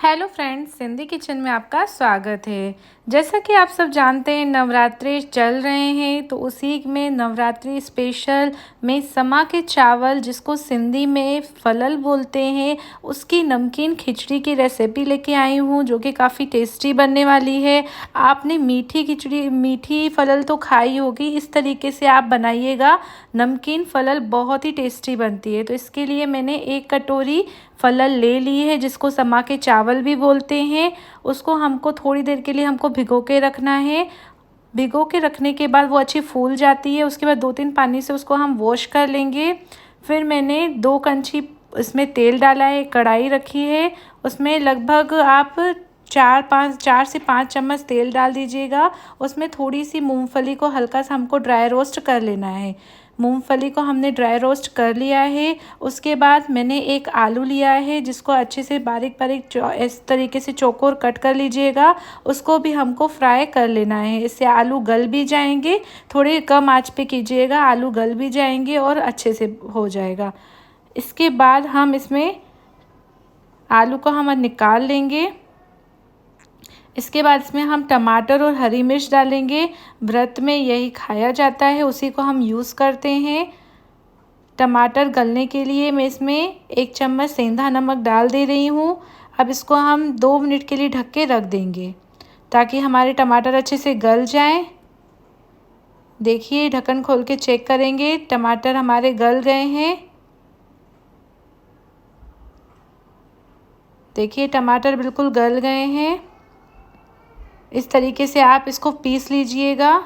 Hello friends, Sindhi kitchen में आपका स्वागत है। जैसा कि आप सब जानते हैं, नवरात्रि चल रहे हैं, तो उसी में नवरात्रि स्पेशल में समा के चावल, जिसको सिंधी में फलल बोलते हैं, उसकी नमकीन खिचड़ी की रेसिपी लेके आई हूँ, जो कि काफ़ी टेस्टी बनने वाली है। आपने मीठी खिचड़ी, मीठी फलल तो खाई होगी, इस तरीके से आप बनाइएगा। नमकीन फलल बहुत ही टेस्टी बनती है। तो इसके लिए मैंने 1 कटोरी फलल ले ली है, जिसको समा के चावल भी बोलते हैं। उसको हमको थोड़ी देर के लिए भिगो के रखना है। भिगो के रखने के बाद वो अच्छी फूल जाती है। उसके बाद 2-3 पानी से उसको हम वॉश कर लेंगे। फिर मैंने 2 कड़छी इसमें तेल डाला है, कढ़ाई रखी है। उसमें लगभग आप 4 से 5 चम्मच तेल डाल दीजिएगा। उसमें थोड़ी सी मूंगफली को हल्का सा हमको ड्राई रोस्ट कर लेना है। मूंगफली को हमने ड्राई रोस्ट कर लिया है। उसके बाद मैंने 1 आलू लिया है, जिसको अच्छे से बारीक बारीक इस तरीके से चौकोर कट कर लीजिएगा। उसको भी हमको फ्राई कर लेना है। इससे आलू गल भी जाएंगे। थोड़े कम आंच पे कीजिएगा, आलू गल भी जाएंगे और अच्छे से हो जाएगा। इसके बाद हम इसमें आलू को हम निकाल लेंगे। इसके बाद इसमें हम टमाटर और हरी मिर्च डालेंगे। व्रत में यही खाया जाता है, उसी को हम यूज़ करते हैं। टमाटर गलने के लिए मैं इसमें 1 चम्मच सेंधा नमक डाल दे रही हूँ। अब इसको हम 2 मिनट के लिए ढक के रख देंगे, ताकि हमारे टमाटर अच्छे से गल जाएं। देखिए, ढक्कन खोल के चेक करेंगे, टमाटर हमारे गल गए हैं। देखिए, टमाटर बिल्कुल गल गए हैं। इस तरीके से आप इसको पीस लीजिएगा,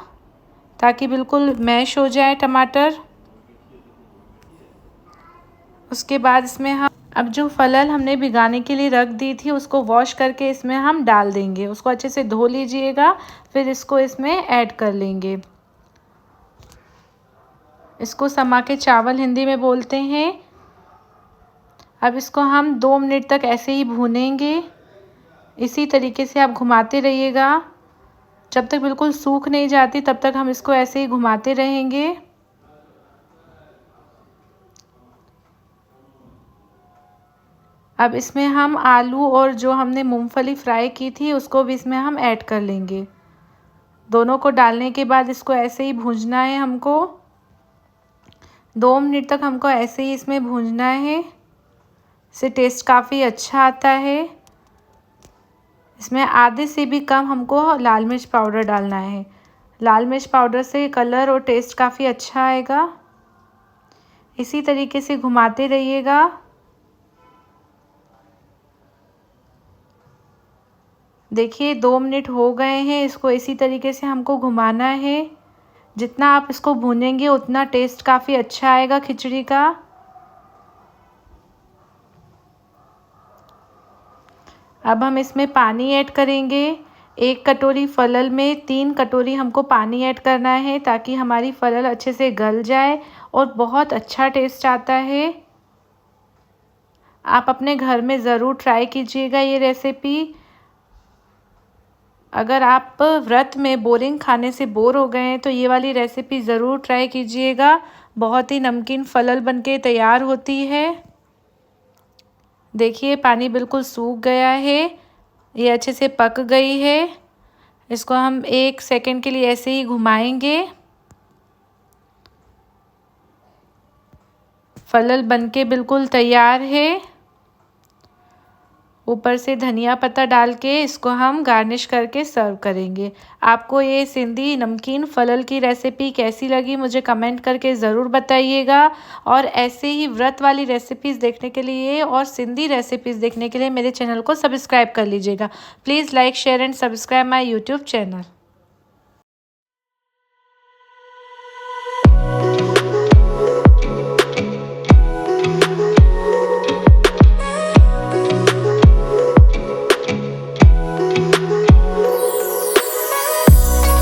ताकि बिल्कुल मैश हो जाए टमाटर। उसके बाद इसमें हम अब जो फलल हमने भिगाने के लिए रख दी थी, उसको वॉश करके इसमें हम डाल देंगे। उसको अच्छे से धो लीजिएगा, फिर इसको इसमें ऐड कर लेंगे। इसको समा के चावल हिंदी में बोलते हैं। अब इसको हम 2 मिनट तक ऐसे ही भूनेंगे। इसी तरीके से आप घुमाते रहिएगा। जब तक बिल्कुल सूख नहीं जाती, तब तक हम इसको ऐसे ही घुमाते रहेंगे। अब इसमें हम आलू और जो हमने मूंगफली फ्राई की थी, उसको भी इसमें हम ऐड कर लेंगे। दोनों को डालने के बाद इसको ऐसे ही भूनना है हमको। 2 मिनट तक हमको ऐसे ही इसमें भूनना है। इससे टेस्ट काफ़ी अच्छा आता है। इसमें आधे से भी कम हमको लाल मिर्च पाउडर डालना है। लाल मिर्च पाउडर से कलर और टेस्ट काफ़ी अच्छा आएगा। इसी तरीके से घुमाते रहिएगा। देखिए, 2 मिनट हो गए हैं। इसको इसी तरीके से हमको घुमाना है। जितना आप इसको भूनेंगे, उतना टेस्ट काफ़ी अच्छा आएगा खिचड़ी का। अब हम इसमें पानी ऐड करेंगे। 1 कटोरी फलल में 3 कटोरी हमको पानी ऐड करना है, ताकि हमारी फलल अच्छे से गल जाए और बहुत अच्छा टेस्ट आता है। आप अपने घर में ज़रूर ट्राई कीजिएगा ये रेसिपी। अगर आप व्रत में बोरिंग खाने से बोर हो गए हैं, तो ये वाली रेसिपी ज़रूर ट्राई कीजिएगा। बहुत ही नमकीन फलल बनके तैयार होती है। देखिए, पानी बिल्कुल सूख गया है। ये अच्छे से पक गई है। इसको हम 1 सेकंड के लिए ऐसे ही घुमाएंगे। फलल बनके बिल्कुल तैयार है। ऊपर से धनिया पत्ता डाल के इसको हम गार्निश करके सर्व करेंगे। आपको ये सिंधी नमकीन फलल की रेसिपी कैसी लगी, मुझे कमेंट करके ज़रूर बताइएगा। और ऐसे ही व्रत वाली रेसिपीज़ देखने के लिए और सिंधी रेसिपीज़ देखने के लिए मेरे चैनल को सब्सक्राइब कर लीजिएगा। Please like, share and subscribe my YouTube channel.